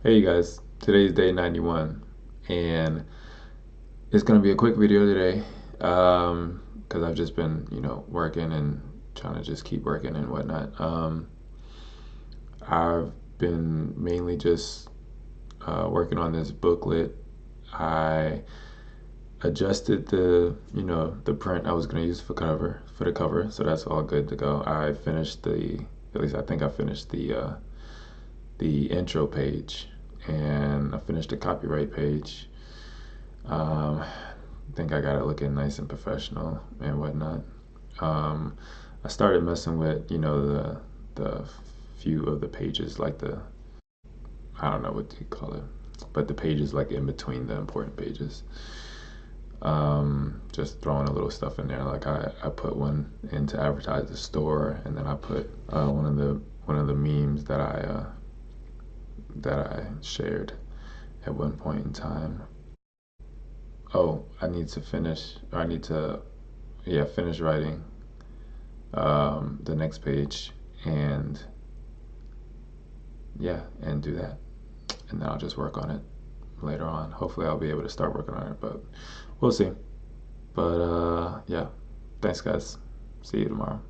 Hey you guys, today's day 91 and it's gonna be a quick video today because I've just been, working and trying to just keep working and whatnot. I've been mainly just working on this booklet. I adjusted the print I was gonna use for the cover, so that's all good to go. I finished at least I think I finished the intro page, and I finished the copyright page. I think I got it looking nice and professional and whatnot. Um, I started messing with, the few of the pages, like I don't know what you call it, but the pages like in between the important pages. Just throwing a little stuff in there. Like I put one in to advertise the store, and then I put one of the memes that I shared at one point in time. Oh, I need to, yeah, finish writing the next page, and yeah, and do that. And then I'll just work on it later on. Hopefully I'll be able to start working on it, but we'll see. But yeah, thanks guys. See you tomorrow.